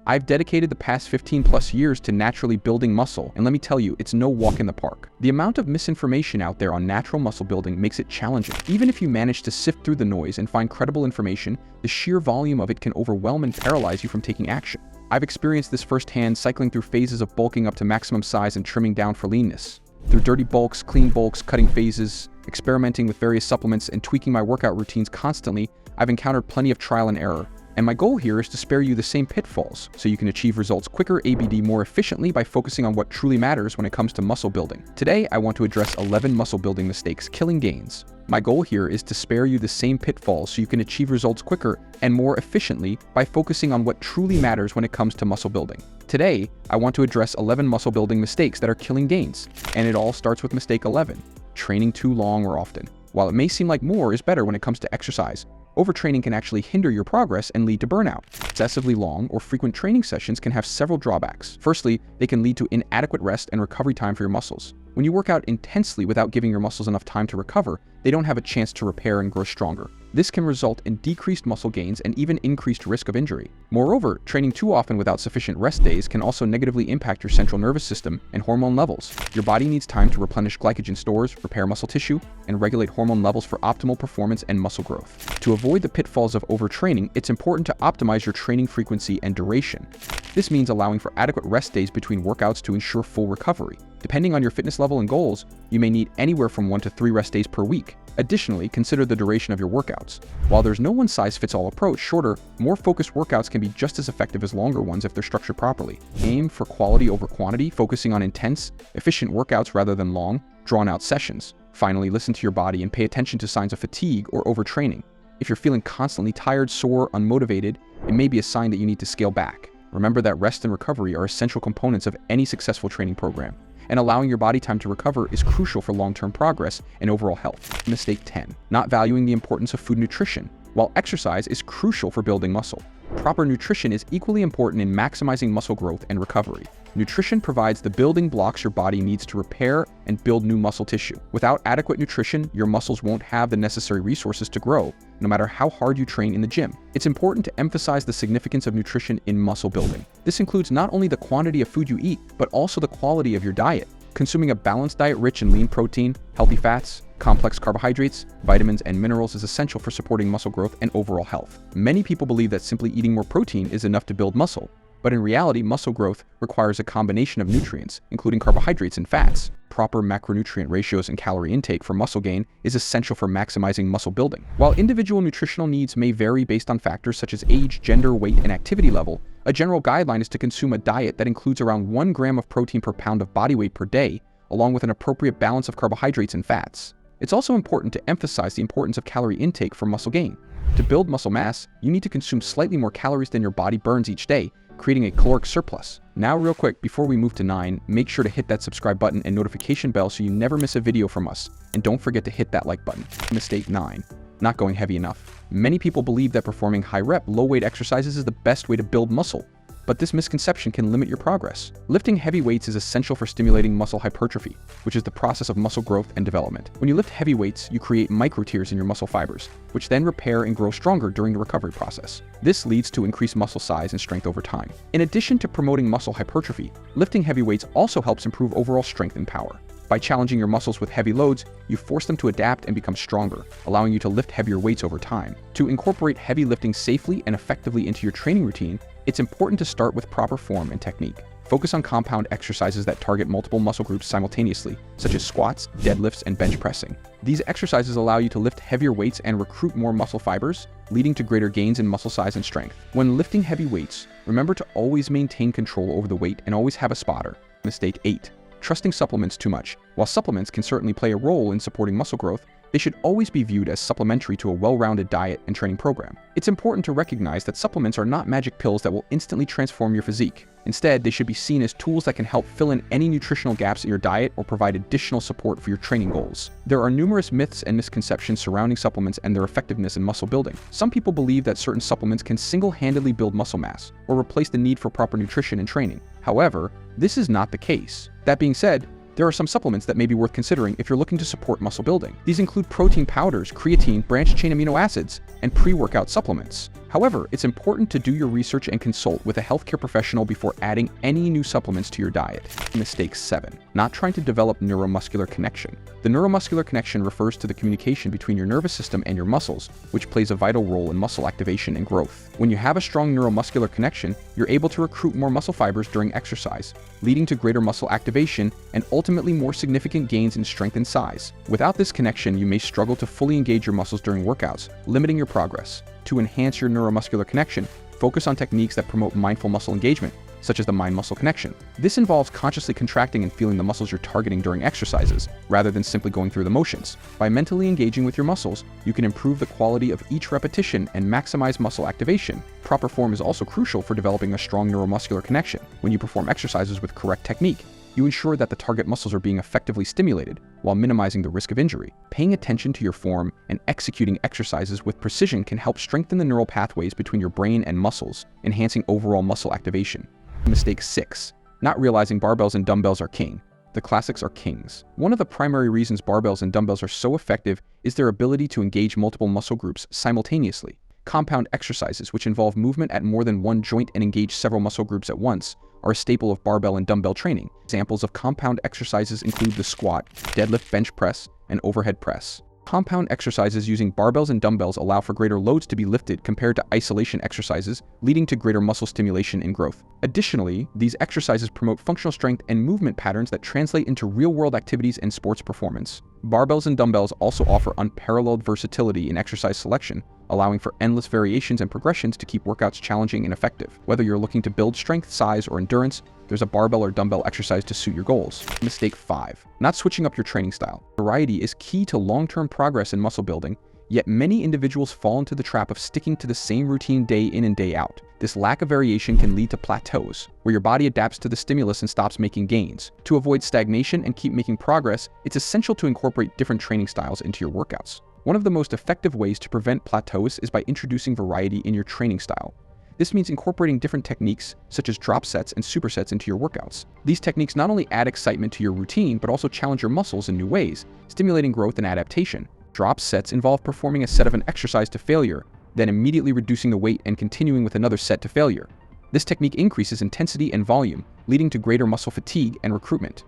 I've dedicated the past 15 plus years to naturally building muscle, and let me tell you, it's no walk in the park. The amount of misinformation out there on natural muscle building makes it challenging. Even if you manage to sift through the noise and find credible information, the sheer volume of it can overwhelm and paralyze you from taking action. I've experienced this firsthand, cycling through phases of bulking up to maximum size and trimming down for leanness. Through dirty bulks, clean bulks, cutting phases, experimenting with various supplements, and tweaking my workout routines constantly, I've encountered plenty of trial and error. And my goal here is to spare you the same pitfalls, so you can achieve results quicker, ABD more efficiently by focusing on what truly matters when it comes to muscle building. Today, I want to address 11 muscle building mistakes killing gains. My goal here is to spare you the same pitfalls so you can achieve results quicker and more efficiently by focusing on what truly matters when it comes to muscle building. Today, I want to address 11 muscle building mistakes that are killing gains, and it all starts with mistake 11, training too long or often. While it may seem like more is better when it comes to exercise, overtraining can actually hinder your progress and lead to burnout. Excessively long or frequent training sessions can have several drawbacks. Firstly, they can lead to inadequate rest and recovery time for your muscles. When you work out intensely without giving your muscles enough time to recover, they don't have a chance to repair and grow stronger. This can result in decreased muscle gains and even increased risk of injury. Moreover, training too often without sufficient rest days can also negatively impact your central nervous system and hormone levels. Your body needs time to replenish glycogen stores, repair muscle tissue, and regulate hormone levels for optimal performance and muscle growth. To avoid the pitfalls of overtraining, it's important to optimize your training frequency and duration. This means allowing for adequate rest days between workouts to ensure full recovery. Depending on your fitness level and goals, you may need anywhere from 1 to 3 rest days per week. Additionally, consider the duration of your workouts. While there's no one-size-fits-all approach, shorter, more focused workouts can be just as effective as longer ones if they're structured properly. Aim for quality over quantity, focusing on intense, efficient workouts rather than long, drawn-out sessions. Finally, listen to your body and pay attention to signs of fatigue or overtraining. If you're feeling constantly tired, sore, unmotivated, it may be a sign that you need to scale back. Remember that rest and recovery are essential components of any successful training program, and allowing your body time to recover is crucial for long-term progress and overall health. Mistake 10. Not valuing the importance of food nutrition. While exercise is crucial for building muscle, proper nutrition is equally important in maximizing muscle growth and recovery. Nutrition provides the building blocks your body needs to repair and build new muscle tissue. Without adequate nutrition, your muscles won't have the necessary resources to grow, no matter how hard you train in the gym. It's important to emphasize the significance of nutrition in muscle building. This includes not only the quantity of food you eat, but also the quality of your diet. Consuming a balanced diet rich in lean protein, healthy fats, complex carbohydrates, vitamins, and minerals is essential for supporting muscle growth and overall health. Many people believe that simply eating more protein is enough to build muscle, but in reality, muscle growth requires a combination of nutrients, including carbohydrates and fats. Proper macronutrient ratios and calorie intake for muscle gain is essential for maximizing muscle building. While individual nutritional needs may vary based on factors such as age, gender, weight, and activity level, a general guideline is to consume a diet that includes around 1 gram of protein per pound of body weight per day, along with an appropriate balance of carbohydrates and fats. It's also important to emphasize the importance of calorie intake for muscle gain. To build muscle mass, you need to consume slightly more calories than your body burns each day, creating a caloric surplus. Now, real quick, before we move to 9, make sure to hit that subscribe button and notification bell so you never miss a video from us. And don't forget to hit that like button. Mistake 9. Not going heavy enough. Many people believe that performing high-rep, low-weight exercises is the best way to build muscle, but this misconception can limit your progress. Lifting heavy weights is essential for stimulating muscle hypertrophy, which is the process of muscle growth and development. When you lift heavy weights, you create micro-tears in your muscle fibers, which then repair and grow stronger during the recovery process. This leads to increased muscle size and strength over time. In addition to promoting muscle hypertrophy, lifting heavy weights also helps improve overall strength and power. By challenging your muscles with heavy loads, you force them to adapt and become stronger, allowing you to lift heavier weights over time. To incorporate heavy lifting safely and effectively into your training routine, it's important to start with proper form and technique. Focus on compound exercises that target multiple muscle groups simultaneously, such as squats, deadlifts, and bench pressing. These exercises allow you to lift heavier weights and recruit more muscle fibers, leading to greater gains in muscle size and strength. When lifting heavy weights, remember to always maintain control over the weight and always have a spotter. Mistake 8. Trusting supplements too much. While supplements can certainly play a role in supporting muscle growth, they should always be viewed as supplementary to a well-rounded diet and training program. It's important to recognize that supplements are not magic pills that will instantly transform your physique. Instead, they should be seen as tools that can help fill in any nutritional gaps in your diet or provide additional support for your training goals. There are numerous myths and misconceptions surrounding supplements and their effectiveness in muscle building. Some people believe that certain supplements can single-handedly build muscle mass or replace the need for proper nutrition and training. However, this is not the case. That being said, there are some supplements that may be worth considering if you're looking to support muscle building. These include protein powders, creatine, branched-chain amino acids, and pre-workout supplements. However, it's important to do your research and consult with a healthcare professional before adding any new supplements to your diet. Mistake 7. Not trying to develop neuromuscular connection. The neuromuscular connection refers to the communication between your nervous system and your muscles, which plays a vital role in muscle activation and growth. When you have a strong neuromuscular connection, you're able to recruit more muscle fibers during exercise, leading to greater muscle activation and ultimately more significant gains in strength and size. Without this connection, you may struggle to fully engage your muscles during workouts, limiting your progress. To enhance your neuromuscular connection, focus on techniques that promote mindful muscle engagement, such as the mind-muscle connection. This involves consciously contracting and feeling the muscles you're targeting during exercises, rather than simply going through the motions. By mentally engaging with your muscles, you can improve the quality of each repetition and maximize muscle activation. Proper form is also crucial for developing a strong neuromuscular connection. When you perform exercises with correct technique, you ensure that the target muscles are being effectively stimulated while minimizing the risk of injury. Paying attention to your form and executing exercises with precision can help strengthen the neural pathways between your brain and muscles, enhancing overall muscle activation. Mistake 6. Not realizing barbells and dumbbells are king. The classics are kings. One of the primary reasons barbells and dumbbells are so effective is their ability to engage multiple muscle groups simultaneously. Compound exercises, which involve movement at more than one joint and engage several muscle groups at once, are a staple of barbell and dumbbell training. Examples of compound exercises include the squat, deadlift, bench press, and overhead press. Compound exercises using barbells and dumbbells allow for greater loads to be lifted compared to isolation exercises, leading to greater muscle stimulation and growth. Additionally, these exercises promote functional strength and movement patterns that translate into real-world activities and sports performance. Barbells and dumbbells also offer unparalleled versatility in exercise selection, allowing for endless variations and progressions to keep workouts challenging and effective. Whether you're looking to build strength, size, or endurance, there's a barbell or dumbbell exercise to suit your goals. Mistake 5. Not switching up your training style. Variety is key to long-term progress in muscle building, yet many individuals fall into the trap of sticking to the same routine day in and day out. This lack of variation can lead to plateaus, where your body adapts to the stimulus and stops making gains. To avoid stagnation and keep making progress, it's essential to incorporate different training styles into your workouts. One of the most effective ways to prevent plateaus is by introducing variety in your training style. This means incorporating different techniques, such as drop sets and supersets, into your workouts. These techniques not only add excitement to your routine, but also challenge your muscles in new ways, stimulating growth and adaptation. Drop sets involve performing a set of an exercise to failure, then immediately reducing the weight and continuing with another set to failure. This technique increases intensity and volume, leading to greater muscle fatigue and recruitment.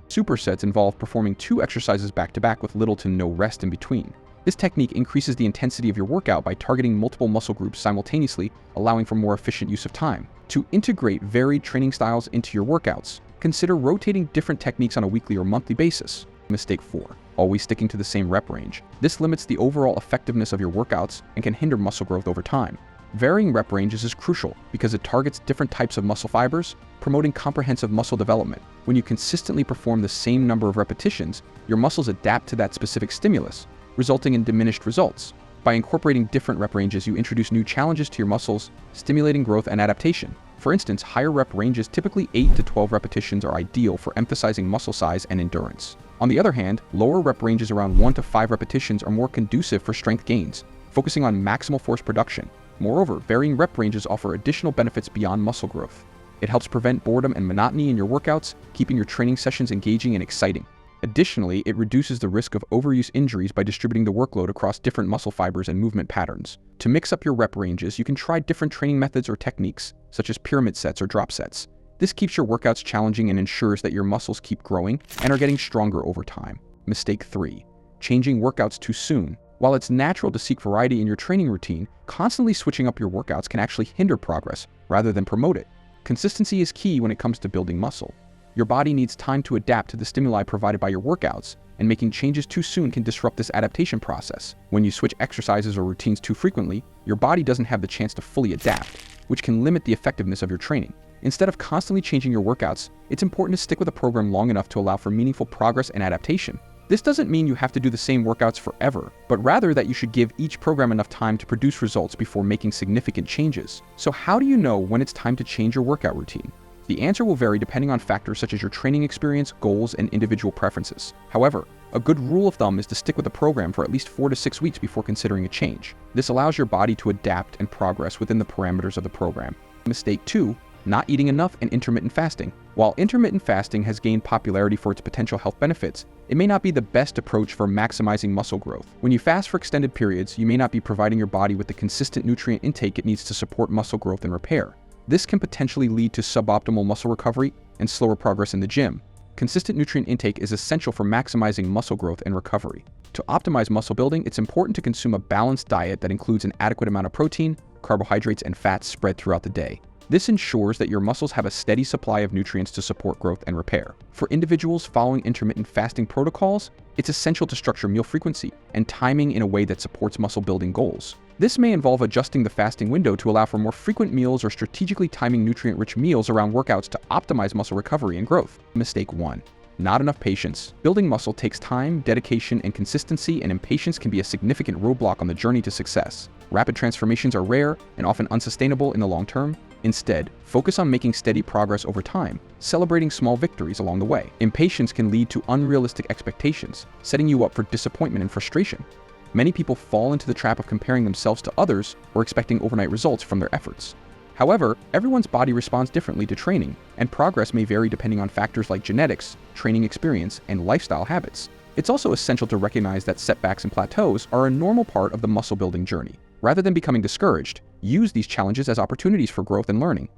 Supersets involve performing 2 exercises back-to-back with little to no rest in between. This technique increases the intensity of your workout by targeting multiple muscle groups simultaneously, allowing for more efficient use of time. To integrate varied training styles into your workouts, consider rotating different techniques on a weekly or monthly basis. Mistake 4. Always sticking to the same rep range. This limits the overall effectiveness of your workouts and can hinder muscle growth over time. Varying rep ranges is crucial because it targets different types of muscle fibers, promoting comprehensive muscle development. When you consistently perform the same number of repetitions, your muscles adapt to that specific stimulus, resulting in diminished results. By incorporating different rep ranges, you introduce new challenges to your muscles, stimulating growth and adaptation. For instance, higher rep ranges, typically 8 to 12 repetitions, are ideal for emphasizing muscle size and endurance. On the other hand, lower rep ranges around 1 to 5 repetitions are more conducive for strength gains, focusing on maximal force production. Moreover, varying rep ranges offer additional benefits beyond muscle growth. It helps prevent boredom and monotony in your workouts, keeping your training sessions engaging and exciting. Additionally, it reduces the risk of overuse injuries by distributing the workload across different muscle fibers and movement patterns. To mix up your rep ranges, you can try different training methods or techniques, such as pyramid sets or drop sets. This keeps your workouts challenging and ensures that your muscles keep growing and are getting stronger over time. Mistake 3. Changing workouts too soon. While it's natural to seek variety in your training routine, constantly switching up your workouts can actually hinder progress rather than promote it. Consistency is key when it comes to building muscle. Your body needs time to adapt to the stimuli provided by your workouts, and making changes too soon can disrupt this adaptation process. When you switch exercises or routines too frequently, your body doesn't have the chance to fully adapt, which can limit the effectiveness of your training. Instead of constantly changing your workouts, it's important to stick with a program long enough to allow for meaningful progress and adaptation. This doesn't mean you have to do the same workouts forever, but rather that you should give each program enough time to produce results before making significant changes. So how do you know when it's time to change your workout routine? The answer will vary depending on factors such as your training experience, goals, and individual preferences. However, a good rule of thumb is to stick with a program for at least 4 to 6 weeks before considering a change. This allows your body to adapt and progress within the parameters of the program. Mistake 2. not eating enough, and intermittent fasting. While intermittent fasting has gained popularity for its potential health benefits, it may not be the best approach for maximizing muscle growth. When you fast for extended periods, you may not be providing your body with the consistent nutrient intake it needs to support muscle growth and repair. This can potentially lead to suboptimal muscle recovery and slower progress in the gym. Consistent nutrient intake is essential for maximizing muscle growth and recovery. To optimize muscle building, it's important to consume a balanced diet that includes an adequate amount of protein, carbohydrates, and fats spread throughout the day. This ensures that your muscles have a steady supply of nutrients to support growth and repair. For individuals following intermittent fasting protocols, it's essential to structure meal frequency and timing in a way that supports muscle building goals. This may involve adjusting the fasting window to allow for more frequent meals or strategically timing nutrient-rich meals around workouts to optimize muscle recovery and growth. Mistake 1. Not enough patience. Building muscle takes time, dedication, and consistency, and impatience can be a significant roadblock on the journey to success. Rapid transformations are rare and often unsustainable in the long term. Instead, focus on making steady progress over time, celebrating small victories along the way. Impatience can lead to unrealistic expectations, setting you up for disappointment and frustration. Many people fall into the trap of comparing themselves to others or expecting overnight results from their efforts. However, everyone's body responds differently to training, and progress may vary depending on factors like genetics, training experience, and lifestyle habits. It's also essential to recognize that setbacks and plateaus are a normal part of the muscle building journey. Rather than becoming discouraged, use these challenges as opportunities for growth and learning.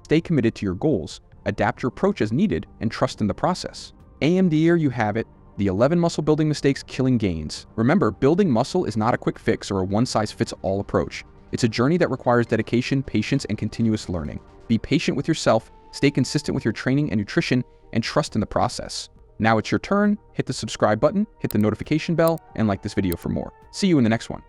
Stay committed to your goals, adapt your approach as needed, and trust in the process. And here you have it, the 11 muscle building mistakes killing gains. Remember, building muscle is not a quick fix or a one-size-fits-all approach. It's a journey that requires dedication, patience, and continuous learning. Be patient with yourself, stay consistent with your training and nutrition, and trust in the process. Now it's your turn. Hit the subscribe button, hit the notification bell, and like this video for more. See you in the next one.